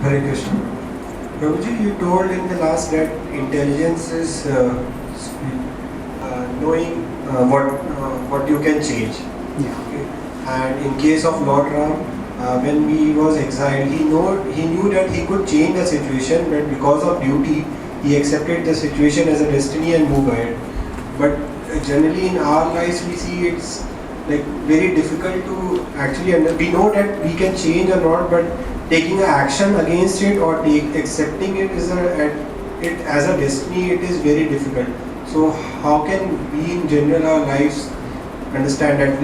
Hare Krishna. Prabhuji, you told in the last that intelligence is knowing what you can change. Yeah. Okay. And in case of Lord Ram, when he was exiled, he knew that he could change the situation, but because of duty, he accepted the situation as a destiny and moved ahead. But generally in our lives, we see it's like very difficult to actually we know that we can change or not, but taking an action against it or accepting it as a destiny, it is very difficult. So how can we in general our lives understand that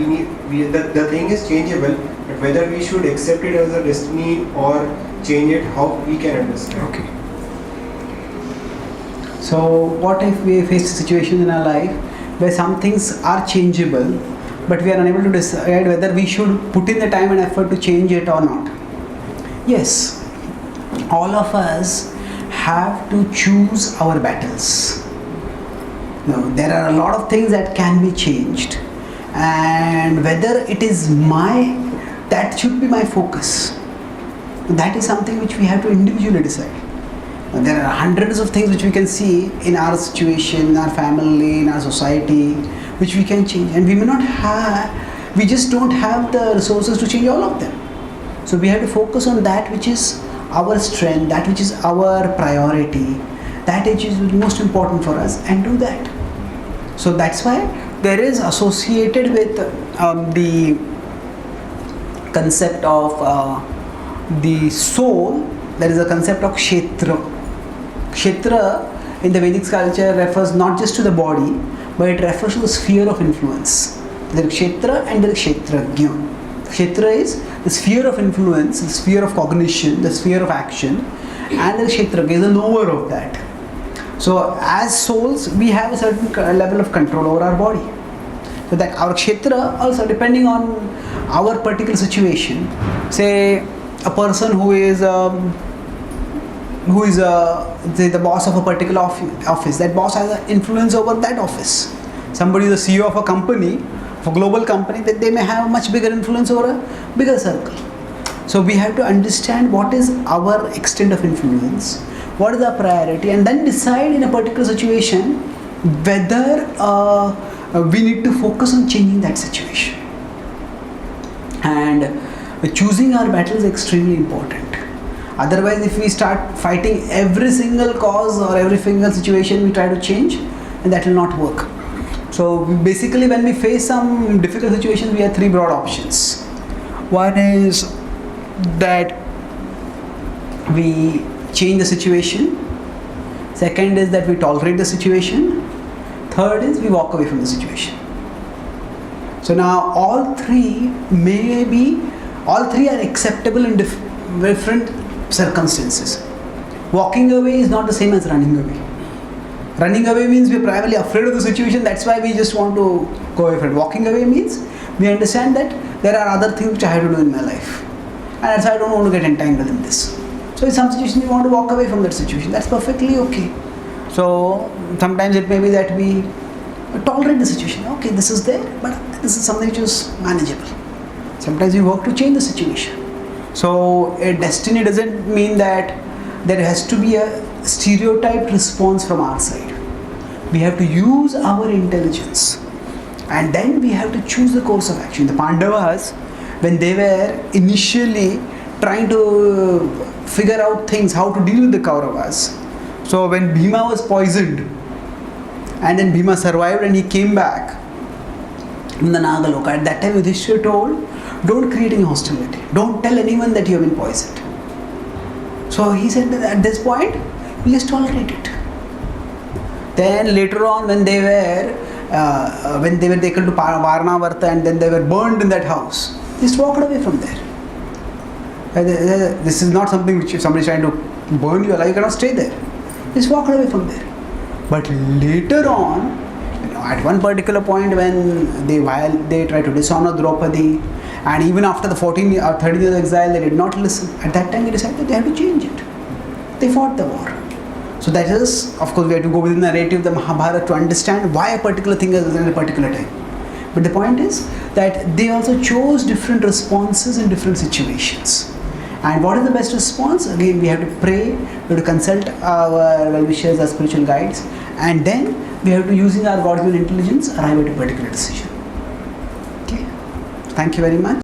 the thing is changeable, but whether we should accept it as a destiny or change it, how we can understand? Okay. So what if we face a situation in our life where some things are changeable, but we are unable to decide whether we should put in the time and effort to change it or not? Yes, all of us have to choose our battles. Now, there are a lot of things that can be changed, and whether it is that should be my focus. That is something which we have to individually decide. Now, there are hundreds of things which we can see in our situation, in our family, in our society, which we can change, and we just don't have the resources to change all of them. So we have to focus on that which is our strength, that which is our priority, that which is most important for us, and do that. So that's why there is associated with the concept of the soul, there is a concept of kshetra. Kshetra in the Vedic culture refers not just to the body, but it refers to the sphere of influence. There is kshetra and there is kshetrajna. Kshetra is the sphere of influence, the sphere of cognition, the sphere of action, and the kshetrajna is the knower of that. So as souls, we have a certain level of control over our body. So that our kshetra also, depending on our particular situation, say a person who is the boss of a particular office, that boss has an influence over that office. Somebody is the CEO of a company, of a global company, that they may have much bigger influence over a bigger circle. So we have to understand what is our extent of influence, what is our priority, and then decide in a particular situation whether we need to focus on changing that situation. And choosing our battle is extremely important. Otherwise, if we start fighting every single cause or every single situation we try to change, and that will not work. So basically, when we face some difficult situations, we have three broad options. One is that we change the situation. Second is that we tolerate the situation. Third is we walk away from the situation. So now all three are acceptable in different circumstances. Walking away is not the same as running away. Running away means we are primarily afraid of the situation, that's why we just want to go away from it. Walking away means we understand that there are other things which I have to do in my life, and that's why I don't want to get entangled in this. So in some situations we want to walk away from that situation, that's perfectly okay. So sometimes it may be that we tolerate the situation. Okay, this is there, but this is something which is manageable. Sometimes we work to change the situation. So a destiny doesn't mean that there has to be a stereotyped response from our side. We have to use our intelligence, and then we have to choose the course of action. The Pandavas, when they were initially trying to figure out things, how to deal with the Kauravas. So when Bhima was poisoned, and then Bhima survived and he came back in the Nagaloka, at that time Yudhishthira told, don't create any hostility. Don't tell anyone that you have been poisoned. So he said that at this point, we just tolerate it. Then later on, when they were taken to Varnavarta and then they were burned in that house, they just walked away from there. This is not something which if somebody is trying to burn you alive, you cannot stay there. Just walk away from there. But later on, at one particular point when they tried to dishonor Draupadi, and even after the 14 or 13 years of exile, they did not listen. At that time, they decided they have to change it. They fought the war. So that is, of course, we have to go within the narrative of the Mahabharata to understand why a particular thing is in a particular time. But the point is that they also chose different responses in different situations. And what is the best response? Again, we have to pray, we have to consult our well-wishers, our spiritual guides, and then we have to, using our God-given intelligence, arrive at a particular decision. Okay. Thank you very much.